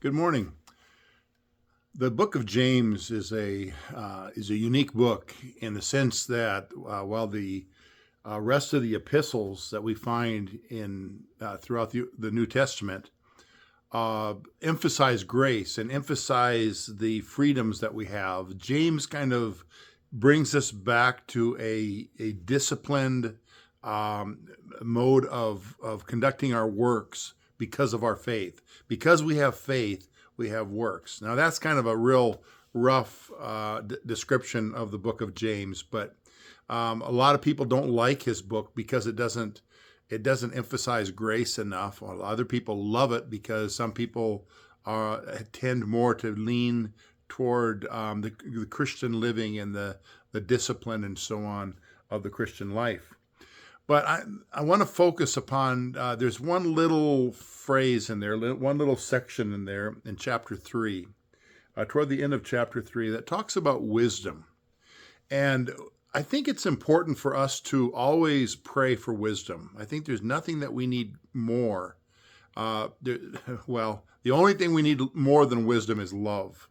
Good morning. The book of James is a unique book in the sense that while the rest of the epistles that we find in throughout the New Testament emphasize grace and emphasize the freedoms that we have, James kind of brings us back to a disciplined mode of conducting our works because of our faith. Because we have faith, we have works. Now, that's kind of a real rough description of the book of James, but a lot of people don't like his book because it doesn't emphasize grace enough. While other people love it because some people tend more to lean toward the Christian living and the discipline and so on of the Christian life. But I want to focus upon, there's one little phrase in there, one little section in there in chapter 3, toward the end of chapter 3, that talks about wisdom. And I think it's important for us to always pray for wisdom. I think there's nothing that we need more. Well, the only thing we need more than wisdom is love.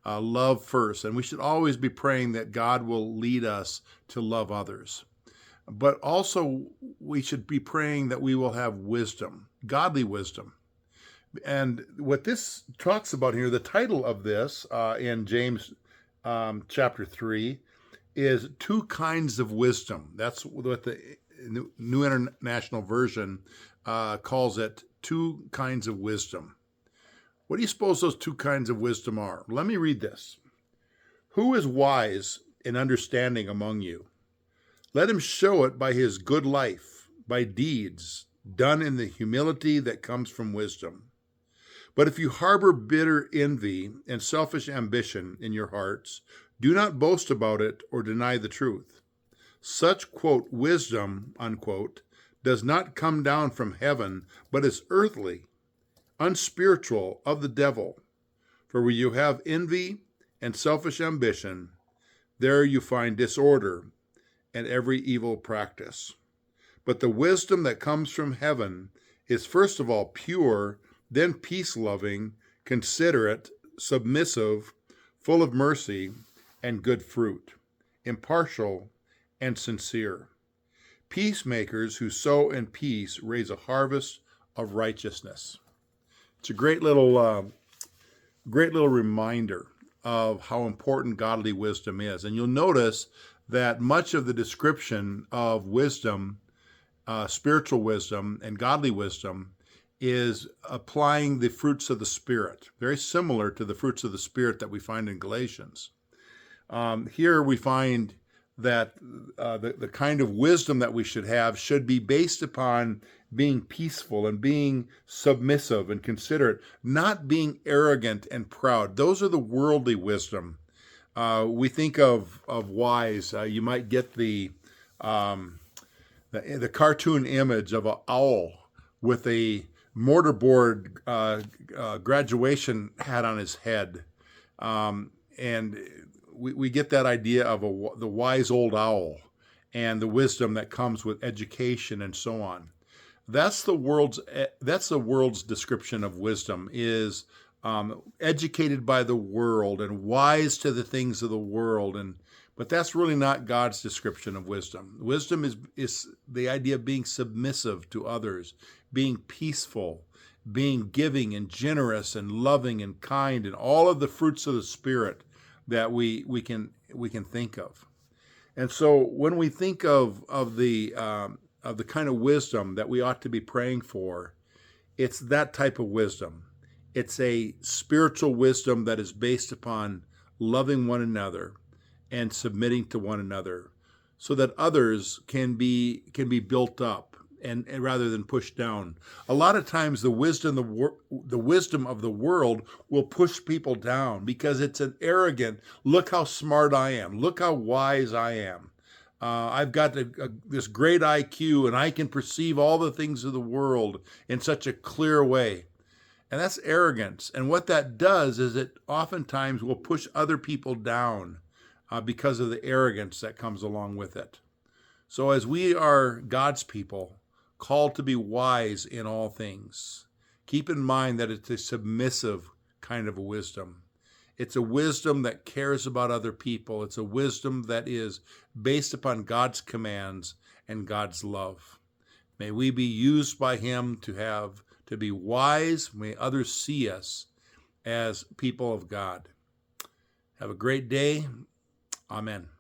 Love first. And we should always be praying that God will lead us to love others. But also, we should be praying that we will have wisdom, godly wisdom. And what this talks about here, the title of this in James chapter 3 is two kinds of wisdom. That's what the New International Version calls it, two kinds of wisdom. What do you suppose those two kinds of wisdom are? Let me read this. Who is wise and understanding among you? Let him show it by his good life, by deeds done in the humility that comes from wisdom. But if you harbor bitter envy and selfish ambition in your hearts, do not boast about it or deny the truth. Such, quote, wisdom, unquote, does not come down from heaven, but is earthly, unspiritual, of the devil. For where you have envy and selfish ambition, there you find disorder and every evil practice. But the wisdom that comes from heaven is first of all pure, then peace-loving, considerate, submissive, full of mercy and good fruit, impartial and sincere. Peacemakers who sow in peace raise a harvest of righteousness. It's a great little reminder of how important godly wisdom is. And you'll notice that much of the description of wisdom, spiritual wisdom and godly wisdom, is applying the fruits of the Spirit, very similar to the fruits of the Spirit that we find in Galatians. Here we find that the kind of wisdom that we should have should be based upon being peaceful and being submissive and considerate, not being arrogant and proud. Those are the worldly wisdom. We think of wise. You might get the cartoon image of an owl with a mortarboard graduation hat on his head, and we get that idea of the wise old owl and the wisdom that comes with education and so on. That's the world's description of wisdom, is educated by the world and wise to the things of the world, but that's really not God's description of wisdom. Wisdom is the idea of being submissive to others, being peaceful, being giving and generous and loving and kind, and all of the fruits of the Spirit that we can think of. And so when we think of the kind of wisdom that we ought to be praying for, it's that type of wisdom. It's a spiritual wisdom that is based upon loving one another and submitting to one another, so that others can be built up and rather than pushed down. A lot of times the wisdom of the world will push people down because it's an arrogant, look how smart I am, look how wise I am. I've got this great IQ and I can perceive all the things of the world in such a clear way. And that's arrogance. And what that does is it oftentimes will push other people down because of the arrogance that comes along with it. So as we are God's people, called to be wise in all things, keep in mind that it's a submissive kind of a wisdom. It's a wisdom that cares about other people. It's a wisdom that is based upon God's commands and God's love. May we be used by him to be wise. May others see us as people of God. Have a great day. Amen.